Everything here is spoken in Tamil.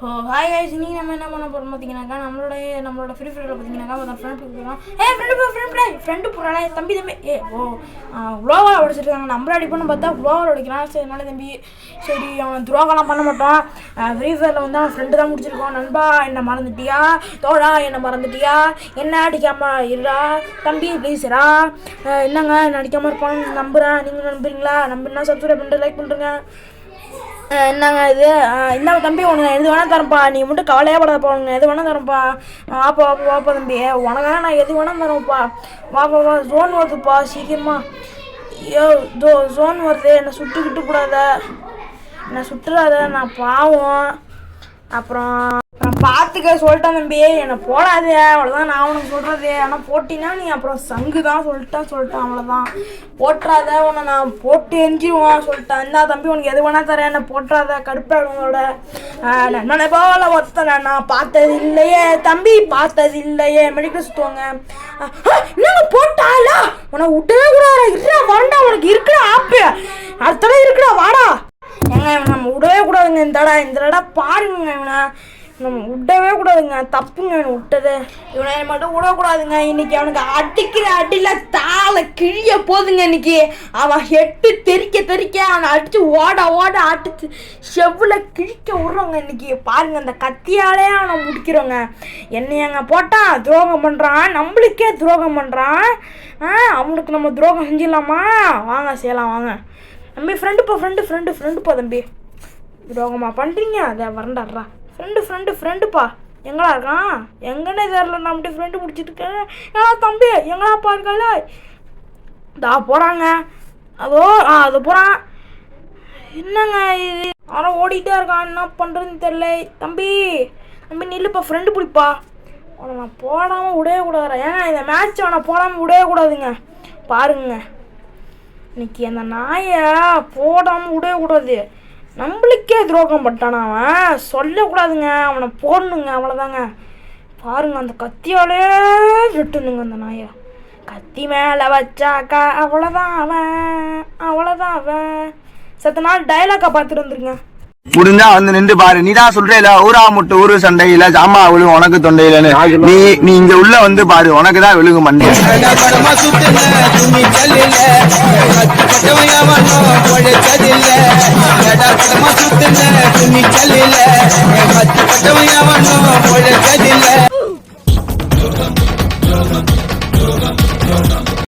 ஹாய் கைஸ், நீங்கள் நம்ம என்ன பண்ண போகிறோம் பார்த்தீங்கன்னாக்கா நம்மளோட ஃப்ரீ ஃபயரில் பார்த்தீங்கன்னாக்கா ஒரு ஃப்ரெண்டு போகிறானே தம்பி குளோவால் உடைச்சிருக்காங்க. நம்பர் அடிப்போன்னு பார்த்தா குளோவால் உடைக்கிறான். சரி அதனால தம்பி சரி அவன் துரோகம்லாம் பண்ண மாட்டான். ஃப்ரீ ஃபயரில் வந்து அவன் ஃப்ரெண்டு தான் முடிச்சிருக்கோம். நண்பா என்ன மறந்துட்டியா, தோழா என்ன மறந்துட்டியா, என்ன அடிக்காமல் இருடா தம்பி ப்ளீஸ்ரா, என்னங்க என்ன அடிக்காமல் இருப்பான்னு நம்புகிறேன். நீங்கள் நம்புறீங்களா? நம்பினா சப்ஸ்கிரைப் பண்ணிட்டு லைக் பண்ணுறேங்க. என்னங்க இது என்ன தம்பி, உனக்கு எது வேணால் தரேன்ப்பா, நீ மட்டும் கவலையாக படாதப்பா, உனக்கு எது வேணால் தரேன்ப்பா. வாப்பா தம்பி, உனக்காக நான் எது வேணால் தரேன்ப்பா. வா ஜோன் வருதுப்பா சீக்கிரமா. ஐயோ ஜோன் வருது, என்னை சுட்டுக்கிட்டு கூடாத, என்னை சுட்டுறாத, நான் பாவம். அப்புறம் நான் பார்த்துக்க சொல்லிட்டேன் தம்பி, என்னை போடாது அவ்வளோதான் நான் உனக்கு சொல்கிறது. ஆனால் போட்டினா நீ அப்புறம் சங்கு தான் சொல்லிட்டேன் அவ்வளோதான். போட்டுறாத, உன்னை நான் போட்டு எரிஞ்சிடுவான் சொல்லிட்டேன். என்ன தம்பி உனக்கு எது வேணால் தரேன், என்னை போட்டுறாத கடுப்பாடுங்களோட. நன்னனை போல ஒருத்தனை நான் பார்த்தது இல்லையே தம்பி, பார்த்தது இல்லையே. மெடிக்கல் சுற்றுவாங்க. என்னங்க போட்டாலா, உனக்கு விட்டவே கூடாது, இருக்கா வரண்டா, உனக்கு இருக்கிற ஆப்பு அடுத்தடா இருக்குடா வாடா. ஏங்க நம்ம விடவே கூடாதுங்க, இந்த தடவை பாருங்க, இவனை நம்ம விடவே கூடாதுங்க, தப்புங்க இவனை விட்டது. இவனை மட்டும் விடக்கூடாதுங்க. இன்னைக்கு அவனுக்கு அடிக்கிற அடியில் தாளை கிழிய போதுங்க. இன்னைக்கு அவன் ஹெட்டு தெறிக்க அவனை அடித்து ஓட அடித்து செவ்வில் கிழிக்க விட்றோங்க. இன்னைக்கு பாருங்க, இந்த கத்தியாலே அவனை முடிக்கிறோங்க. என்னையங்க போட்டான் துரோகம் பண்ணுறான், நம்மளுக்கே துரோகம் பண்ணுறான். அவனுக்கு நம்ம துரோகம் செஞ்சிடலாமா? வாங்க செய்யலாம் வாங்க. தம்பி ஃப்ரெண்டுப்பா தம்பி, துரோகமா பண்ணுறீங்க? அதை வரண்டாடுறா ஃப்ரெண்டுப்பா. எங்களா இருக்கான் எங்கன்னே தெரில, நான் அப்படி ஃப்ரெண்டு பிடிச்சிட்டு இருக்கேன். ஏன்னா தம்பி எங்களாப்பா இருக்கால, இதா போகிறாங்க, அது போகிறான். என்னங்க இது, அவன் ஓடிக்கிட்டே இருக்கான், என்ன பண்ணுறதுன்னு தெரில. தம்பி நில்லுப்பா, ஃப்ரெண்டு பிடிப்பா. அவனை நான் போடாமல் விடவே கூடாதுடா. ஏங்க இந்த மேட்ச் அவனை போடாமல் விடவே கூடாதுங்க. பாருங்க இன்னைக்கு அந்த நாயை போடாமல் விடவே கூடாது. நம்மளுக்கே துரோகம் பட்டானா அவன், சொல்லக்கூடாதுங்க, அவனை போடணுங்க, அவ்வளோதாங்க. பாருங்க அந்த கத்தியாலே விட்டுணுங்க அந்த நாயை. கத்தி மேலே வச்சாக்கா அவ்வளோதான் அவன். சத்த நாள் டைலாக்கா பார்த்துட்டு வந்துருங்க. முடிஞ்சா வந்து நின்று பாரு. நீதான் சொல்றேல ஊரா முட்டு ஊரு சண்டையில ஜாமா விழுகும் உனக்கு தொண்டையிலன்னு. நீ இங்க உள்ள வந்து பாரு, உனக்குதான் விழுகும் மண்டை.